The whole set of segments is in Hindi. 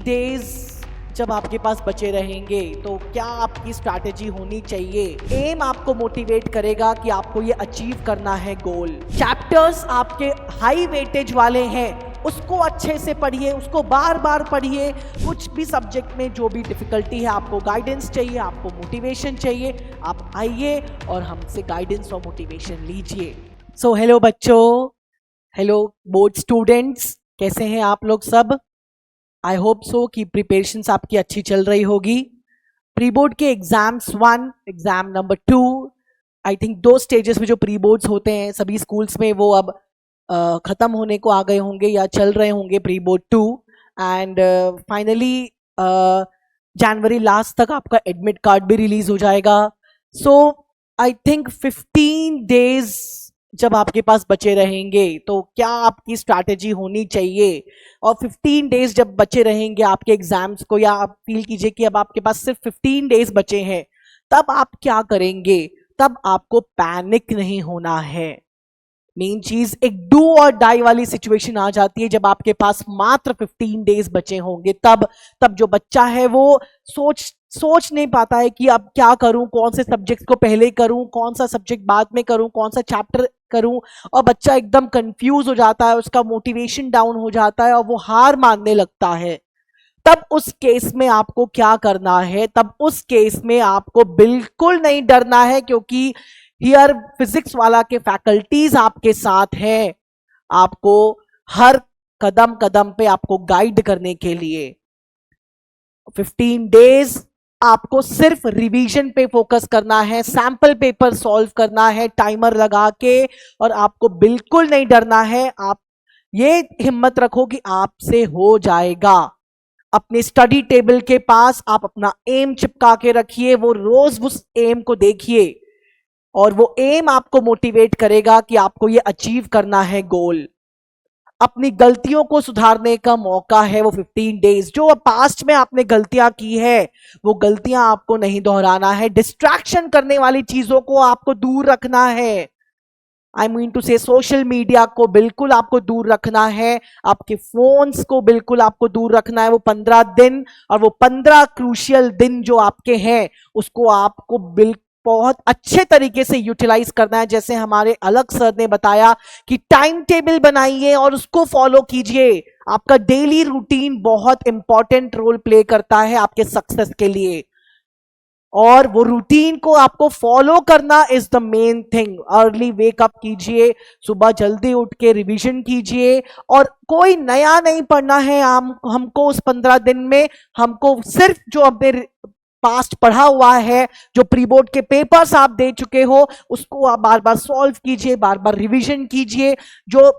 डेज जब आपके पास बचे रहेंगे तो क्या आपकी स्ट्रैटेजी होनी चाहिए? एम आपको मोटिवेट करेगा कि आपको ये अचीव करना है गोल। चैप्टर्स आपके हाई वेटेज वाले हैं, उसको अच्छे से पढ़िए, उसको बार बार पढ़िए। कुछ भी सब्जेक्ट में जो भी डिफिकल्टी है, आपको गाइडेंस चाहिए, आपको मोटिवेशन चाहिए, आप आइए और हमसे गाइडेंस और मोटिवेशन लीजिए। सो हेलो बच्चों, हेलो बोर्ड स्टूडेंट्स, कैसे हैं आप लोग सब? आई होप सो कि प्रिपरेशंस आपकी अच्छी चल रही होगी। प्री बोर्ड के exams 1, exam number 2, I think 2 stages में जो प्री बोर्ड्स होते हैं सभी स्कूल्स में वो अब खत्म होने को आ गए होंगे या चल रहे होंगे pre board 2 and finally January last तक आपका एडमिट कार्ड भी रिलीज हो जाएगा। सो आई थिंक 15 डेज जब आपके पास बचे रहेंगे तो क्या आपकी स्ट्रैटेजी होनी चाहिए? और 15 डेज जब बचे रहेंगे आपके एग्जाम्स को, या आप फील कीजिए कि अब आपके पास सिर्फ 15 डेज बचे हैं, तब आप क्या करेंगे? तब आपको पैनिक नहीं होना है। मेन चीज, एक डू और डाई वाली सिचुएशन आ जाती है जब आपके पास मात्र 15 डेज बचे होंगे। तब जो बच्चा है वो सोच नहीं पाता है कि अब क्या करूं, कौन से सब्जेक्ट को पहले करूं, कौन सा सब्जेक्ट बाद में करूं, कौन सा चैप्टर करूं, और बच्चा एकदम कंफ्यूज हो जाता है, उसका मोटिवेशन डाउन हो जाता है और वो हार मानने लगता है। तब उस केस में आपको क्या करना है? तब उस केस में आपको बिल्कुल नहीं डरना है, क्योंकि हियर फिजिक्स वाला के फैकल्टीज आपके साथ हैं, आपको हर कदम कदम पे आपको गाइड करने के लिए। 15 डेज आपको सिर्फ रिवीजन पे फोकस करना है, सैंपल पेपर सॉल्व करना है टाइमर लगा के, और आपको बिल्कुल नहीं डरना है। आप ये हिम्मत रखो कि आपसे हो जाएगा। अपने स्टडी टेबल के पास आप अपना एम चिपका के रखिए, वो रोज उस एम को देखिए और वो एम आपको मोटिवेट करेगा कि आपको ये अचीव करना है गोल। अपनी गलतियों को सुधारने का मौका है वो 15 डेज। जो पास्ट में आपने गलतियां की है वो गलतियां आपको नहीं दोहराना है। डिस्ट्रैक्शन करने वाली चीजों को आपको दूर रखना है। आई मीन टू से सोशल मीडिया को बिल्कुल आपको दूर रखना है, आपके फोन्स को बिल्कुल आपको दूर रखना है। वो 15 दिन और वो 15 क्रूशियल दिन जो आपके हैं उसको आपको बहुत अच्छे तरीके से यूटिलाइज करना है। जैसे हमारे अलग सर ने बताया कि टाइम टेबल बनाइए और उसको फॉलो कीजिए। आपका डेली रूटीन बहुत इंपॉर्टेंट रोल प्ले करता है आपके सक्सेस के लिए, और वो रूटीन को आपको फॉलो करना is the main thing. Early wake up कीजिए, सुबह जल्दी उठ के रिवीजन कीजिए, और कोई नया नहीं पढ़ना है हमको उस 15 दिन में। हमको सिर्फ जो अपने पास्ट पढ़ा हुआ है, जो प्री बोर्ड के पेपर्स आप दे चुके हो, उसको आप बार बार सॉल्व कीजिए, बार बार रिवीजन कीजिए। जो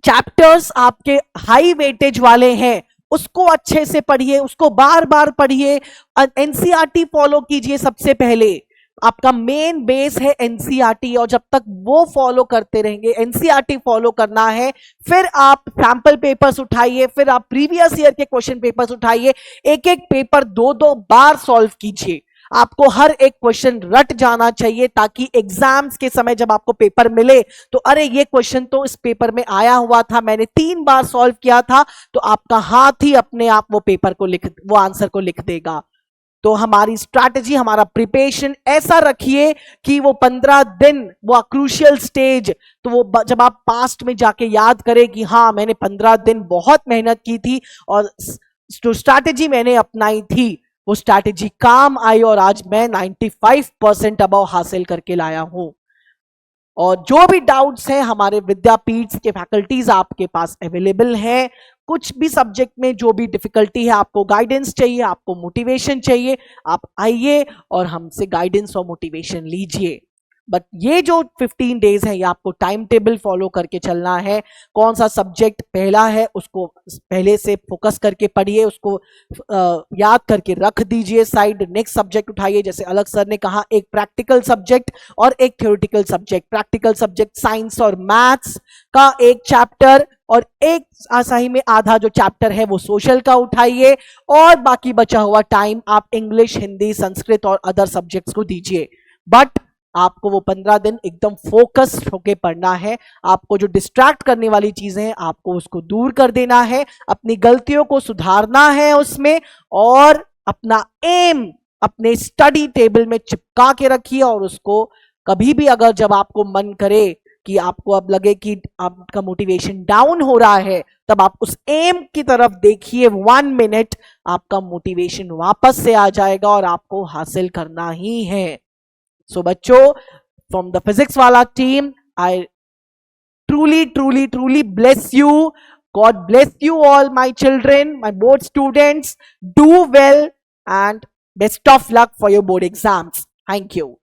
चैप्टर्स आपके हाई वेटेज वाले हैं उसको अच्छे से पढ़िए, उसको बार बार पढ़िए। एनसीईआरटी फॉलो कीजिए। सबसे पहले आपका मेन बेस है एनसीईआरटी, और जब तक वो फॉलो करते रहेंगे, एनसीईआरटी फॉलो करना है, फिर आप सैंपल पेपर्स उठाइए, फिर आप प्रीवियस ईयर के क्वेश्चन पेपर्स उठाइए। एक एक पेपर 2-2 बार सॉल्व कीजिए। आपको हर एक क्वेश्चन रट जाना चाहिए, ताकि एग्जाम्स के समय जब आपको पेपर मिले तो अरे ये क्वेश्चन तो इस पेपर में आया हुआ था, मैंने 3 बार सॉल्व किया था, तो आपका हाथ ही अपने आप वो आंसर को लिख देगा। तो हमारी स्ट्रैटेजी, हमारा प्रिपरेशन ऐसा रखिए कि वो 15 दिन, वो क्रूशियल स्टेज, तो वो जब आप पास्ट में जाके याद करें कि हाँ मैंने 15 दिन बहुत मेहनत की थी और जो स्ट्रैटेजी मैंने अपनाई थी वो स्ट्रैटेजी काम आई, और आज मैं 95% अबव हासिल करके लाया हूं। और जो भी डाउट्स हैं, हमारे विद्यापीठ के फैकल्टीज आपके पास अवेलेबल हैं। कुछ भी सब्जेक्ट में जो भी डिफिकल्टी है, आपको गाइडेंस चाहिए, आपको मोटिवेशन चाहिए, आप आइए और हमसे गाइडेंस और मोटिवेशन लीजिए। बट ये जो 15 डेज है, ये आपको टाइम टेबल फॉलो करके चलना है। कौन सा सब्जेक्ट पहला है उसको पहले से फोकस करके पढ़िए, उसको याद करके रख दीजिए साइड। नेक्स्ट सब्जेक्ट उठाइए, जैसे अलग सर ने कहा, एक प्रैक्टिकल सब्जेक्ट और एक theoretical subject. Practical subject science और मैथ्स का एक चैप्टर, और एक आसाही में आधा जो चैप्टर है वो सोशल का उठाइए, और बाकी बचा हुआ टाइम आप इंग्लिश, हिंदी, संस्कृत और अदर सब्जेक्ट्स को दीजिए। बट आपको वो 15 दिन एकदम फोकस्ड होके पढ़ना है। आपको जो डिस्ट्रैक्ट करने वाली चीजें हैं आपको उसको दूर कर देना है, अपनी गलतियों को सुधारना है उसमें, और अपना एम अपने स्टडी टेबल में चिपका के रखिए। और उसको कभी भी अगर जब आपको मन करे कि आपको अब लगे कि आपका मोटिवेशन डाउन हो रहा है, तब आप उस एम की तरफ देखिए, 1 मिनट आपका मोटिवेशन वापस से आ जाएगा और आपको हासिल करना ही है। सो बच्चों, फ्रॉम द फिजिक्स वाला team, I truly bless you. God bless you all, my children, my board students. Do well and best of luck for your board exams. Thank you.